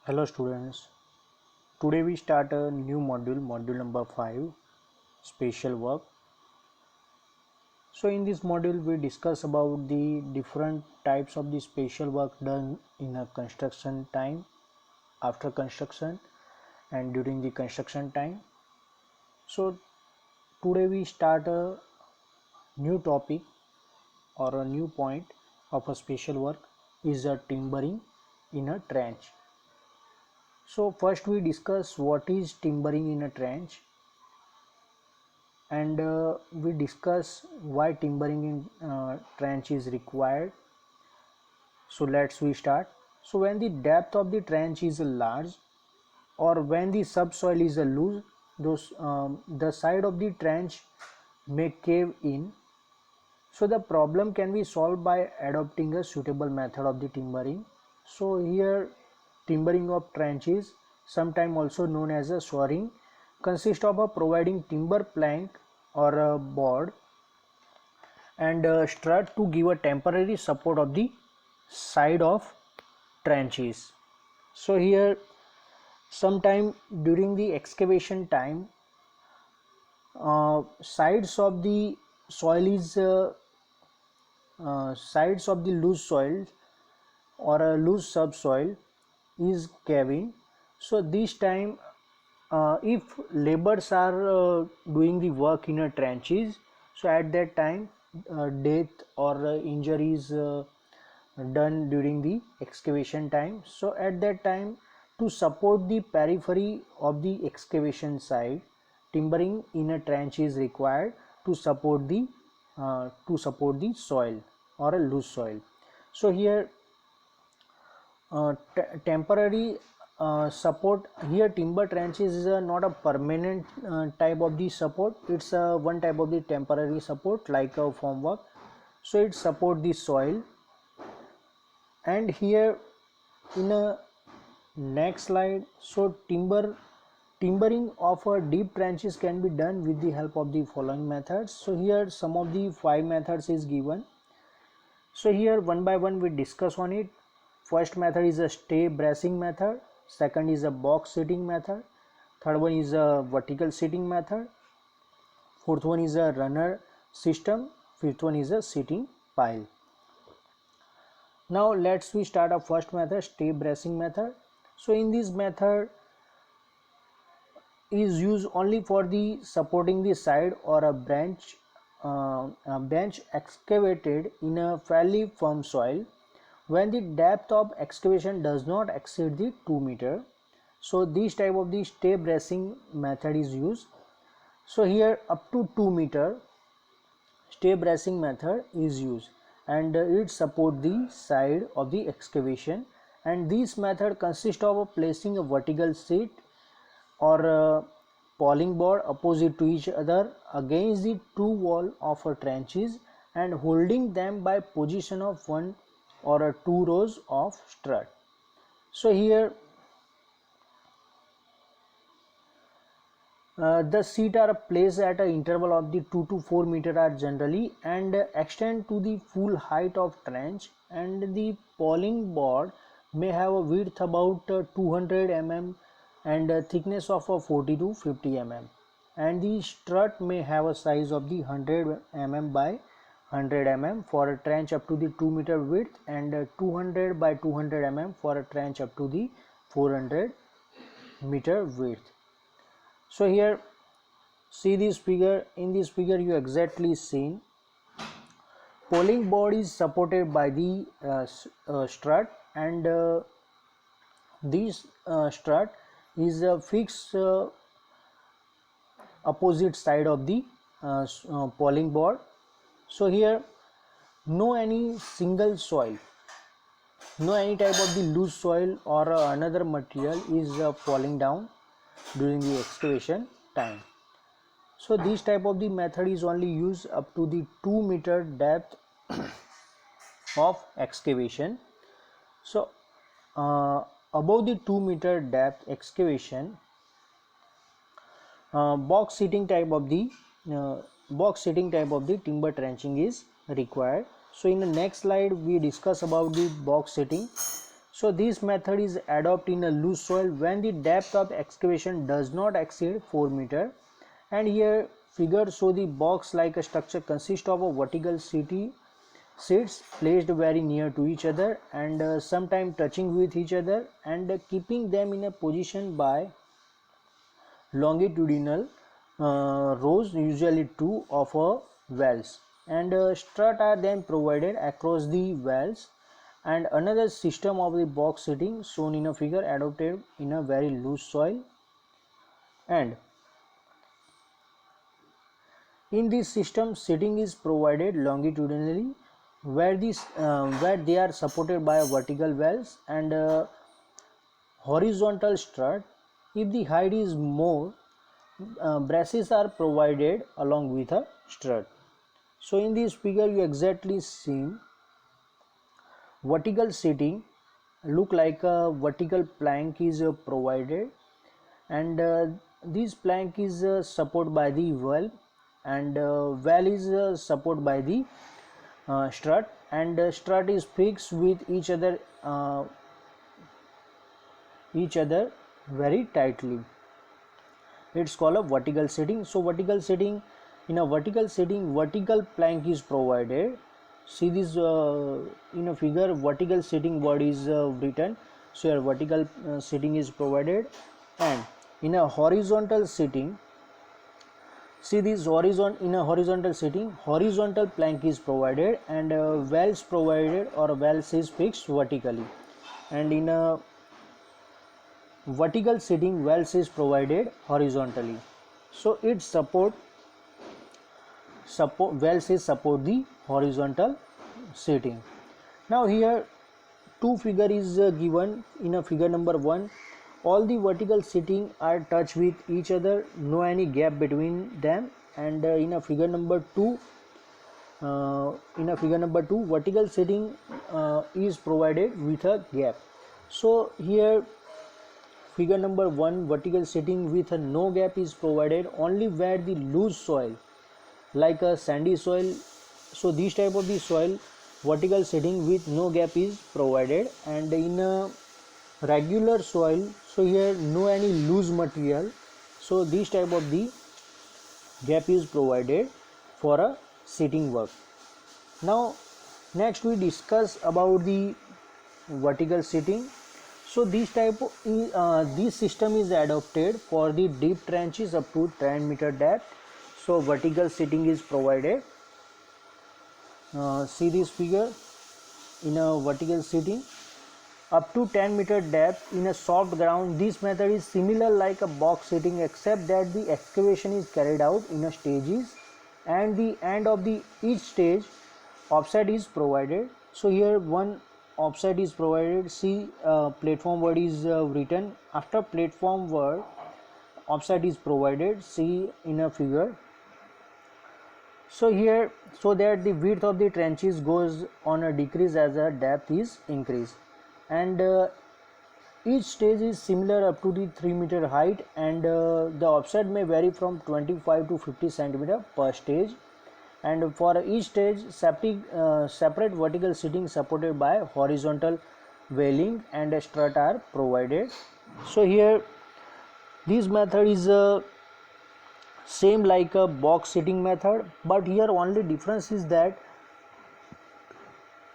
Hello students, today we start a new module number 5, spatial work. So in this module we discuss about the different types of the spatial work done in a construction time, after construction and during the construction time. So today we start a new topic or a new point of a spatial work is a timbering in a trench. So first we discuss what is timbering in a trench, and we discuss why timbering in trench is required. So let's we start. So when the depth of the trench is large or when the subsoil is loose, the side of the trench may cave in. So the problem can be solved by adopting a suitable method of the timbering. So here timbering of trenches, sometimes also known as a shoring, consists of providing timber plank or a board and a strut to give a temporary support of the side of trenches. So here sometime during the excavation time, sides of the soil is sides of the loose soil or a loose subsoil is caving. So this time if laborers are doing the work in a trenches, so at that time death or injuries done during the excavation time. So at that time, to support the periphery of the excavation site, timbering in a trench is required to support the soil or a loose soil. So here temporary support, here timber trenches is not a permanent type of the support. It's one type of the temporary support like a formwork. So it support the soil. And here in a next slide, so timbering of a deep trenches can be done with the help of the following methods. So here some of the 5 methods is given. So here one by one we discuss on it. First method is a stay bracing method, second is a box sitting method, third one is a vertical sitting method, fourth one is a runner system, fifth one is a sitting pile. Now let's we start our first method, stay bracing method. So in this method is used only for the supporting the side or a bench excavated in a fairly firm soil when the depth of excavation does not exceed the 2 meter. So this type of the stay bracing method is used. So here up to 2 meter stay bracing method is used, and it support the side of the excavation. And this method consists of placing a vertical seat or a piling board opposite to each other against the two wall of a trenches and holding them by position of one or two rows of strut. So here the seat are placed at an interval of the 2 to 4 meter are generally and extend to the full height of trench, and the piling board may have a width about 200 mm and a thickness of 40 to 50 mm, and the strut may have a size of the 100 mm by 100 mm for a trench up to the 2 meter width and 200 by 200 mm for a trench up to the 400 meter width. So here see this figure. In this figure you exactly seen polling board is supported by the strut, and this strut is fixed opposite side of the polling board. So here no any single soil, no any type of the loose soil or another material is falling down during the excavation time. So this type of the method is only used up to the 2 meter depth of excavation. So above the 2 meter depth excavation, box sitting type of the timber trenching is required. So in the next slide we discuss about the box sitting. So this method is adopted in a loose soil when the depth of excavation does not exceed 4 meter. And here figure show the box like a structure consists of a vertical seats placed very near to each other and sometimes touching with each other and keeping them in a position by longitudinal rows, usually two of valves, and strut are then provided across the valves. And another system of the box seating shown in a figure adopted in a very loose soil. And in this system, seating is provided longitudinally where they are supported by vertical valves and horizontal strut. If the height is more, braces are provided along with a strut. So in this figure you exactly see vertical seating look like a vertical plank is provided, and this plank is supported by the valve, and valve is supported by the strut, and strut is fixed with each other very tightly. It's called a vertical seating. So vertical seating, in a vertical seating, vertical plank is provided. See this in a figure, vertical seating word is written. So here vertical seating is provided. And in a horizontal seating, see this in a horizontal seating, horizontal plank is provided and valves provided or valves is fixed vertically. And in a vertical seating, valves is provided horizontally. So it support valves is support the horizontal seating. Now here two figure is given in a figure number 1. All the vertical seating are touched with each other, no any gap between them. And in a figure number 2, vertical seating is provided with a gap. So here figure number 1, vertical seating with a no gap is provided only where the loose soil like a sandy soil. So this type of the soil, vertical seating with no gap is provided. And in a regular soil, so here no any loose material, so this type of the gap is provided for a seating work. Now next we discuss about the vertical seating. So this this system is adopted for the deep trenches up to 10 meter depth. So vertical seating is provided. See this figure, in a vertical seating up to 10 meter depth in a soft ground. This method is similar like a box seating except that the excavation is carried out in a stages and the end of the each stage offset is provided. So here one offset is provided. See platform word is written. After platform word, offset is provided. See in a figure. So here, so that the width of the trenches goes on a decrease as the depth is increased. And each stage is similar up to the 3 meter height, and the offset may vary from 25 to 50 centimeter per stage. And for each stage, separate vertical seating supported by horizontal veiling and a strut are provided. So here this method is same like a box seating method, but here only difference is that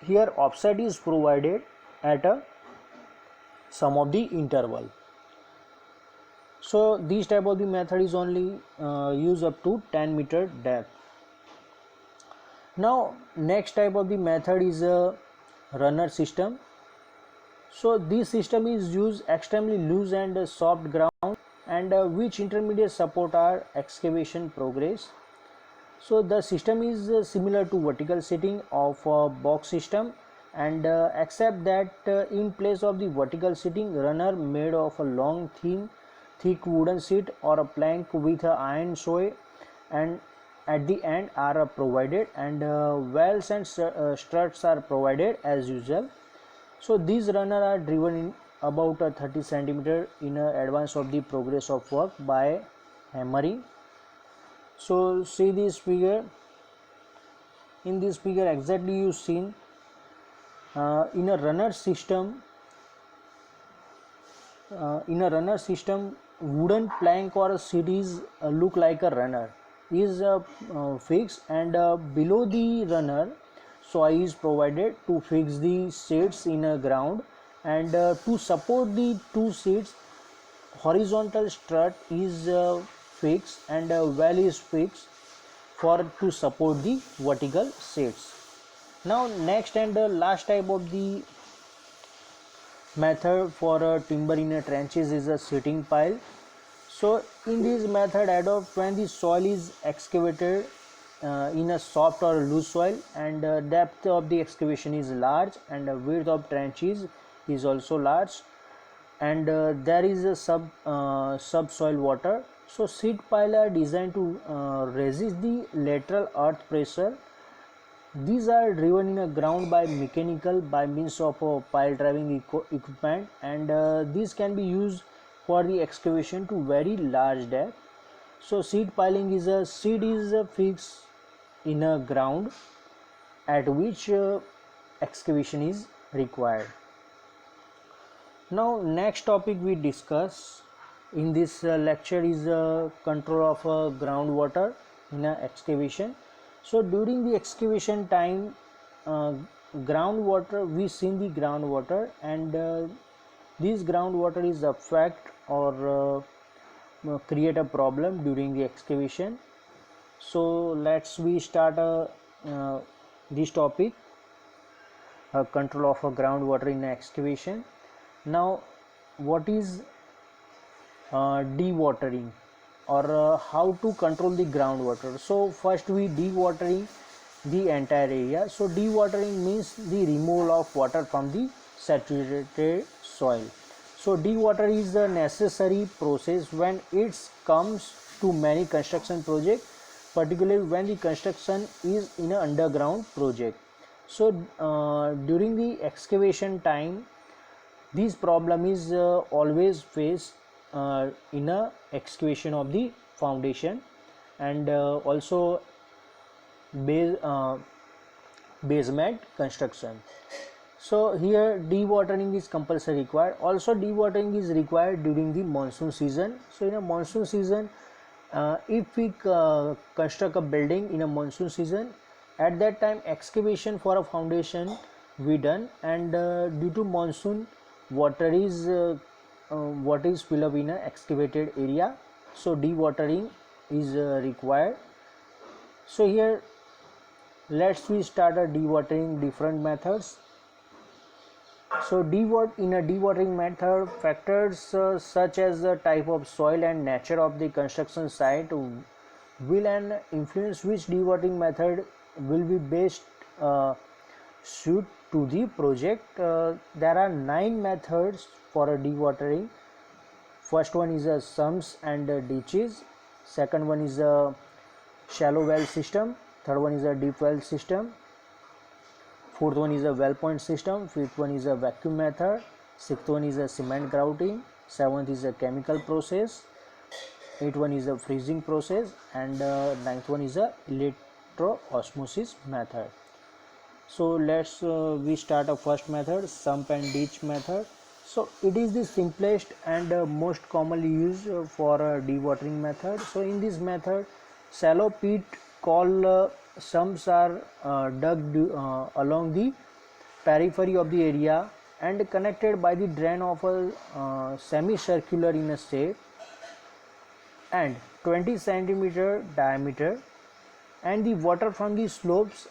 here offset is provided at a some of the interval. So this type of the method is only used up to 10 meter depth. Now next type of the method is a runner system. So this system is used extremely loose and soft ground, and which intermediate support our excavation progress. So the system is similar to vertical seating of a box system, and except that in place of the vertical seating, runner made of a long thick wooden seat or a plank with a iron shoe and at the end are provided, and valves and struts are provided as usual. So these runners are driven in about 30 centimeter in advance of the progress of work by hammering. So see this figure. In this figure exactly you seen in a runner system, in a runner system, wooden plank or a seat is look like a runner is fixed, and below the runner soil is provided to fix the seats in a ground, and to support the two seats horizontal strut is fixed, and a well is fixed for to support the vertical seats. Now next and the last type of the method for timber in a trenches is a seating pile. So in this method adopt when the soil is excavated in a soft or loose soil, and depth of the excavation is large, and width of trenches is also large, and there is a subsoil water. So seat pile are designed to resist the lateral earth pressure. These are driven in a ground by mechanical by means of a pile driving equipment, and these can be used for the excavation to very large depth. So seed piling is a seed is fixed in a ground at which excavation is required. Now next topic we discuss in this lecture is control of groundwater in excavation. So during the excavation time, groundwater, we seen the groundwater, and this groundwater is affect or create a problem during the excavation. So let's we start this topic, control of groundwater in excavation. Now what is dewatering, or how to control the groundwater? So first we dewatering the entire area. So dewatering means the removal of water from the saturated soil. So dewater is the necessary process when it comes to many construction projects, particularly when the construction is in an underground project. So during the excavation time, this problem is always faced in a excavation of the foundation, and also basement construction. So here dewatering is compulsory required. Also dewatering is required during the monsoon season. So in a monsoon season, if we construct a building in a monsoon season, at that time excavation for a foundation we done, and due to monsoon water is fill up in a excavated area, so dewatering is required. So here let's we start a dewatering different methods. So in a dewatering method, factors such as the type of soil and nature of the construction site will and influence which dewatering method will be best suit to the project. There are 9 methods for a dewatering. First one is a sumps and ditches. Second one is a shallow well system. Third one is a deep well system. Fourth one is a well point system. Fifth one is a vacuum method. Sixth one is a cement grouting. Seventh is a chemical process. Eighth one is a freezing process, and ninth one is a electro osmosis method. So let's we start a first method, sump and ditch method. So it is the simplest and most commonly used for a dewatering method. So in this method, shallow pit called sumps are dug along the periphery of the area and connected by the drain of a semicircular in a shape and 20 centimeter diameter, and the water from the slopes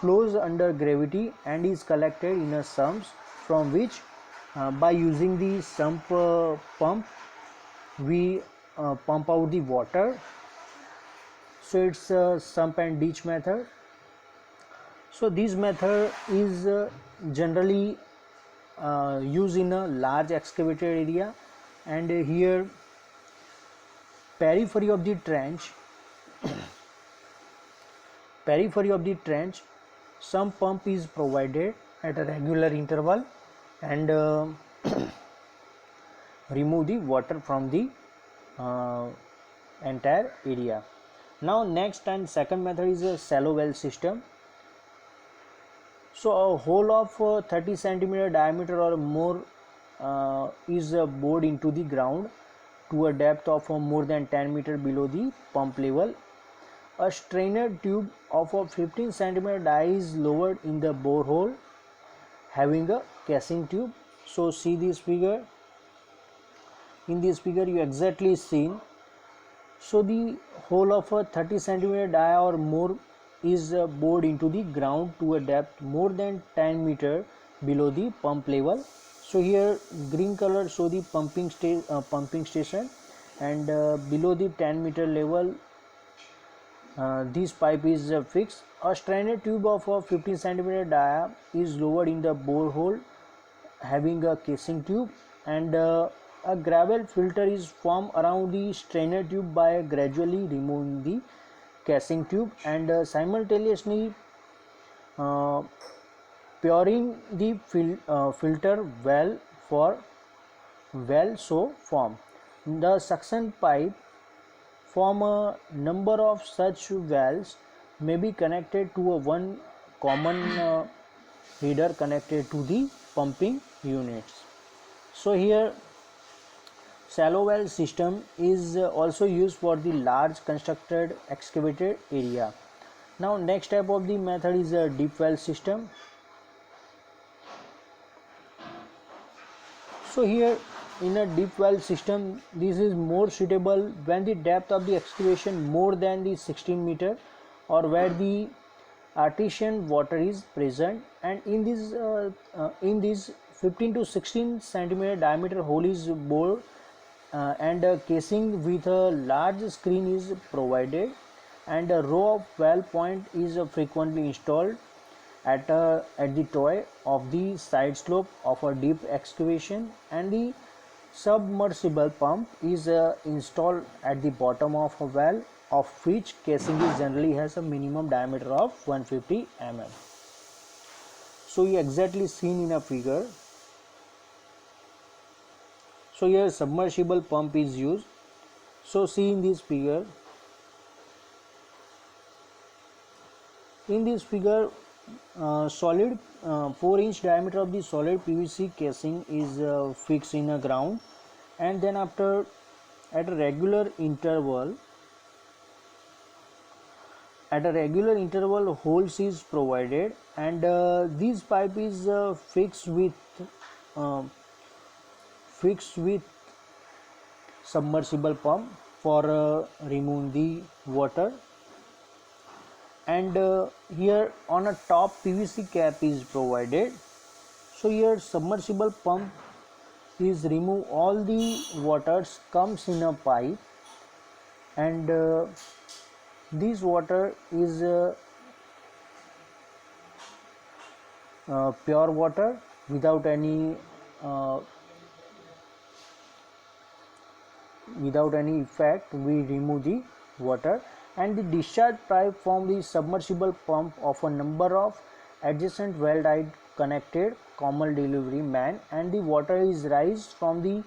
flows under gravity and is collected in a sumps, from which by using the sump pump we pump out the water. So it's a sump and ditch method. So this method is generally used in a large excavated area, and here periphery of the trench sump pump is provided at a regular interval and remove the water from the entire area. Now next and second method is a shallow well system. So a hole of 30 centimeter diameter or more is bored into the ground to a depth of more than 10 meter below the pump level. A strainer tube of a 15 centimeter die is lowered in the borehole having a casing tube. So see this figure. In this figure you exactly seen. So the hole of a 30 centimeter die or more is bored into the ground to a depth more than 10 meter below the pump level. So here green color show the pumping station, and below the 10 meter level this pipe is fixed. A strainer tube of a 15 centimeter dia is lowered in the borehole having a casing tube, and a gravel filter is formed around the strainer tube by gradually removing the casing tube and simultaneously uh, pouring the filter well so form. The suction pipe form a number of such valves may be connected to a one common header connected to the pumping units. So here shallow well system is also used for the large constructed excavated area. Now next type of the method is a deep well system. So here in a deep well system, this is more suitable when the depth of the excavation more than the 16 meter or where the artesian water is present, and in this 15 to 16 centimeter diameter hole is bored and a casing with a large screen is provided, and a row of well point is frequently installed at the toe of the side slope of a deep excavation, and the submersible pump is installed at the bottom of a well of which casing is generally has a minimum diameter of 150 mm. So you exactly seen in a figure. So here submersible pump is used. So see in this figure. In this figure, solid 4-inch diameter of the solid PVC casing is fixed in a ground, and then after at a regular interval holes is provided, and this pipe is uh, fixed with submersible pump for removing the water, and here on a top PVC cap is provided. So here submersible pump is remove all the waters comes in a pipe, and this water is pure water without any effect. We remove the water, and the discharge pipe from the submersible pump of a number of adjacent well tied connected common delivery man, and the water is raised from the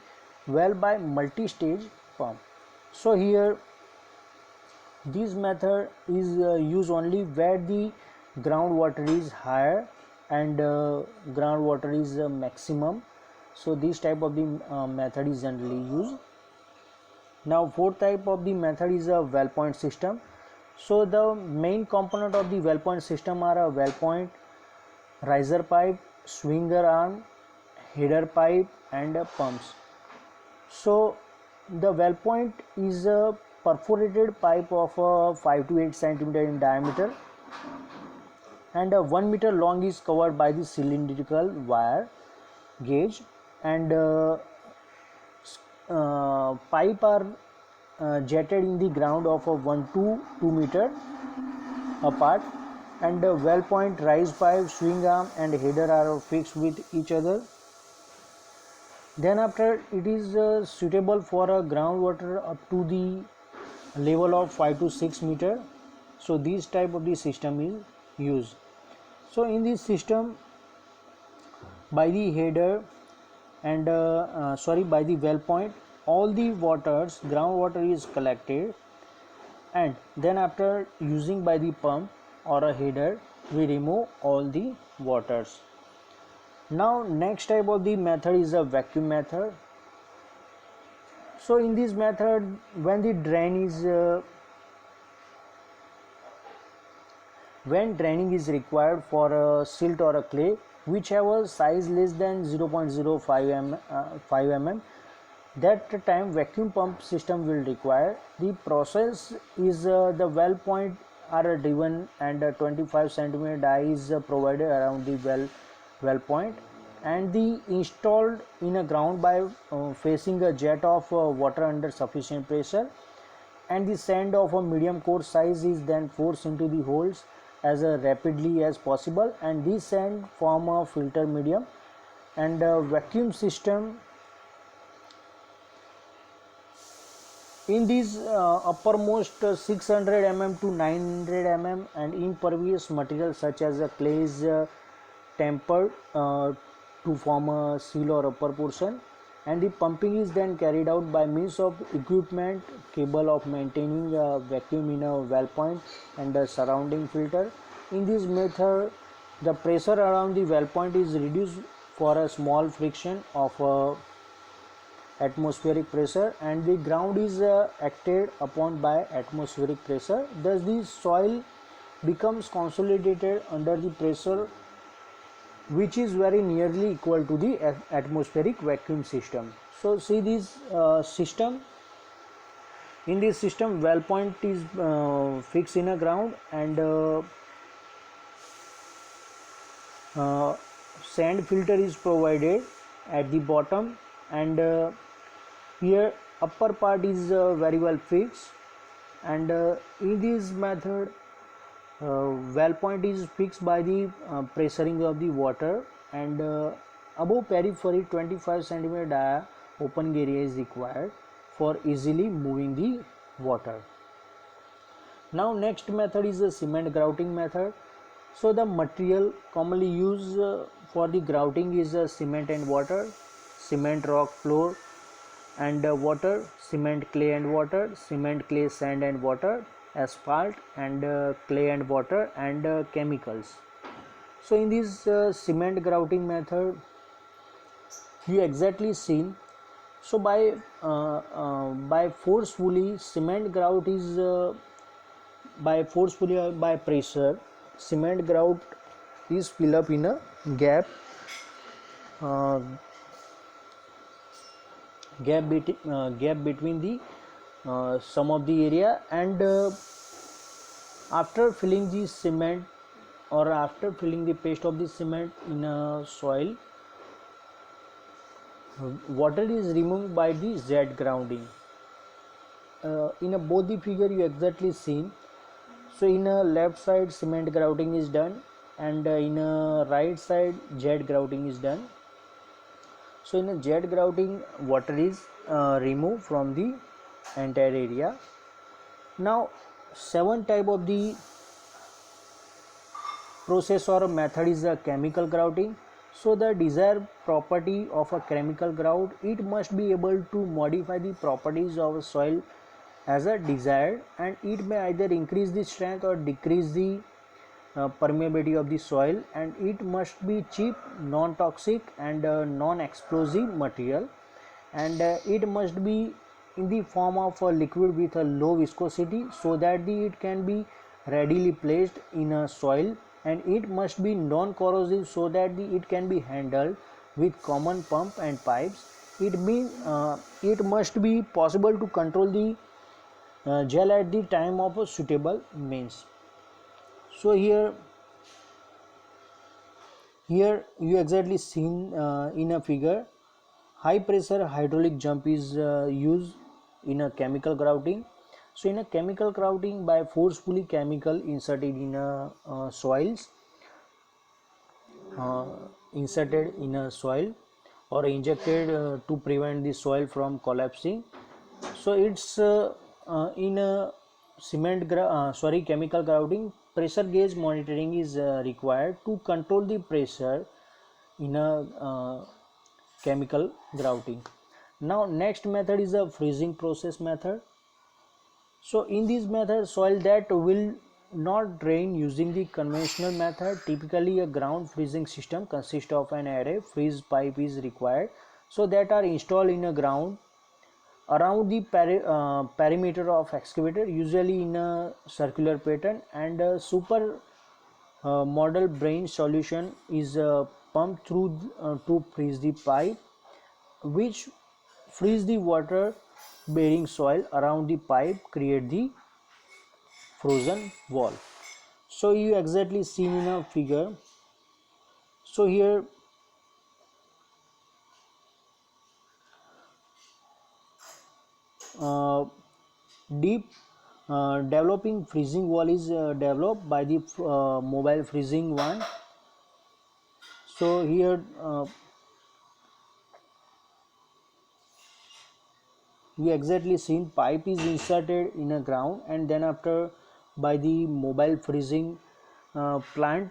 well by multi-stage pump. So here this method is used only where the groundwater is higher and groundwater is maximum. So this type of the method is generally used. Now fourth type of the method is a well point system. So the main component of the well point system are a well point, riser pipe, swinger arm, header pipe, and pumps. So the well point is a perforated pipe of 5 to 8 centimeter in diameter, and 1 meter long is covered by the cylindrical wire gauge, and pipe are jetted in the ground of 1 to 2 meter apart, and well point, rise pipe, swing arm, and header are fixed with each other. Then after it is suitable for a groundwater up to the level of 5 to 6 meter. So this type of the system is used. So in this system, by the header and by the well point, all the groundwater is collected, and then after using by the pump or a header, we remove all the waters. Now next type of the method is a vacuum method. So in this method, when the drain is when draining is required for a silt or a clay which have a size less than 0.05 mm, that time vacuum pump system will require. The process is the well point are driven and a 25 centimeter die is provided around the well point, and the installed in a ground by facing a jet of water under sufficient pressure, and the sand of a medium core size is then forced into the holes as rapidly as possible, and this sand form a filter medium, and vacuum system in these uppermost 600 mm to 900 mm and impervious material such as clay is tempered to form a seal or upper portion, and the pumping is then carried out by means of equipment capable of maintaining a vacuum in a well point and a surrounding filter. In this method, the pressure around the well point is reduced for a small friction of atmospheric pressure, and the ground is acted upon by atmospheric pressure. Thus the soil becomes consolidated under the pressure which is very nearly equal to the atmospheric vacuum system. So see this system. In this system, well point is fixed in a ground, and sand filter is provided at the bottom, and here upper part is very well fixed, and in this method well point is fixed by the pressuring of the water, and above periphery 25 centimeter dia open area is required for easily moving the water. Now next method is the cement grouting method. So the material commonly used for the grouting is cement and water, cement rock floor and water, cement clay and water, cement clay sand and water, asphalt and clay and water, and chemicals. So in this cement grouting method, you exactly seen. So by forcefully cement grout is by forcefully by pressure cement grout is fill up in a gap uh, gap between the some of the area, and after filling the cement or after filling the paste of the cement in a soil, water is removed by the Z grounding. In a both the figure you exactly seen. So in a left side cement grouting is done, and in a right side jet grouting is done. So in a jet grouting water is removed from the entire area. Now 7 type of the process or method is a chemical grouting. So the desired property of a chemical grout, it must be able to modify the properties of a soil as a desired, and it may either increase the strength or decrease the permeability of the soil, and it must be cheap, non-toxic and non-explosive material, and it must be in the form of a liquid with a low viscosity so that it can be readily placed in a soil, and it must be non-corrosive so that it can be handled with common pump and pipes. It must be possible to control the gel at the time of a suitable means. So here you exactly seen in a figure, high pressure hydraulic jump is used in a chemical grouting. So in a chemical grouting, by forcefully chemical inserted in a soils uh, inserted in a soil or injected to prevent the soil from collapsing. So it's in a chemical grouting, pressure gauge monitoring is required to control the pressure in a chemical grouting. Now next method is a freezing process method. So in this method, soil that will not drain using the conventional method. Typically, a ground freezing system consists of an array freeze pipe is required, so that are installed in a ground around the perimeter of excavator, usually in a circular pattern, and a super model brain solution is pumped through to freeze the pipe, which freeze the water bearing soil around the pipe, create the frozen wall. So you exactly seen in a figure. So here uh, deep developing freezing wall is developed by the mobile freezing one. So here we exactly seen pipe is inserted in a ground, and then after by the mobile freezing plant,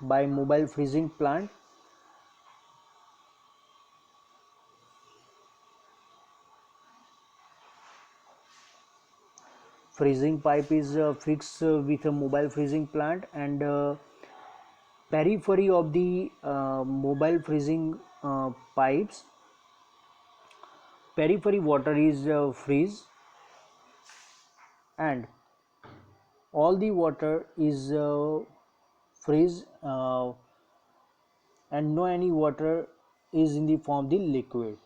by mobile freezing plant, freezing pipe is fixed with a mobile freezing plant, and periphery of the mobile freezing pipes, periphery water is freeze, and all the water is freeze, and no any water is in the form the liquid.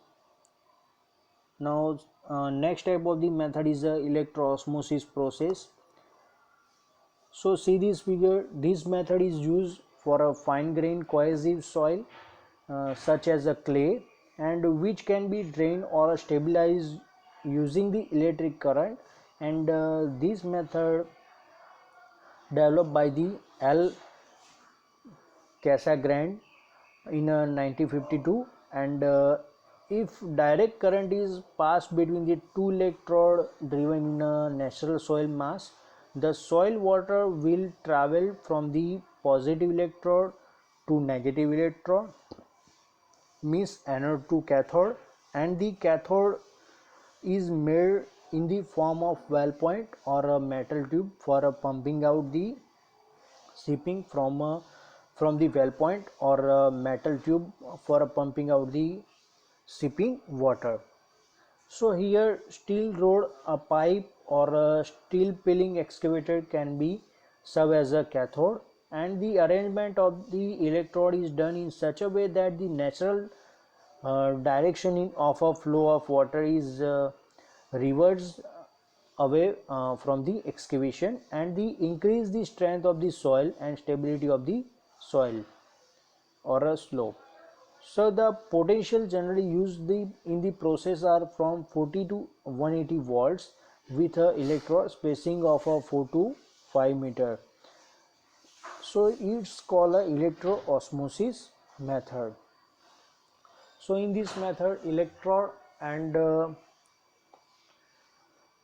Now next type of the method is the electroosmosis process. So see this figure, this method is used for a fine grained cohesive soil such as a clay, and which can be drained or stabilized using the electric current, and this method developed by the L. Casagrande in 1952, and if direct current is passed between the two electrode driven in a natural soil mass, the soil water will travel from the positive electrode to negative electrode, means anode to cathode, and the cathode is made in the form of well point or a metal tube for pumping out the shipping from the well point, or a metal tube for pumping out the shipping water. So here steel rod, a pipe, or a steel peeling excavator can be serve as a cathode, and the arrangement of the electrode is done in such a way that the natural direction of a flow of water is reversed away from the excavation, and the increase the strength of the soil and stability of the soil or a slope. So the potential generally used in the process are from 40 to 180 volts with a electrode spacing of a 4 to 5 meter. So it's called a electroosmosis method. So in this method, electrode and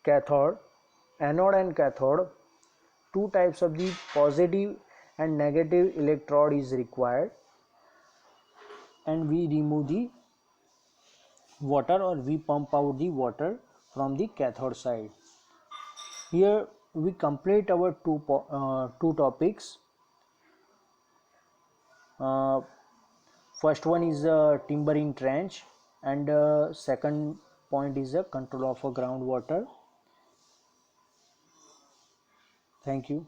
cathode, anode and cathode, two types of the positive and negative electrode is required, and we remove the water, or we pump out the water from the cathode side. Here we complete our two topics. uh, First one is timbering trench, and second point is the control of groundwater. Thank you.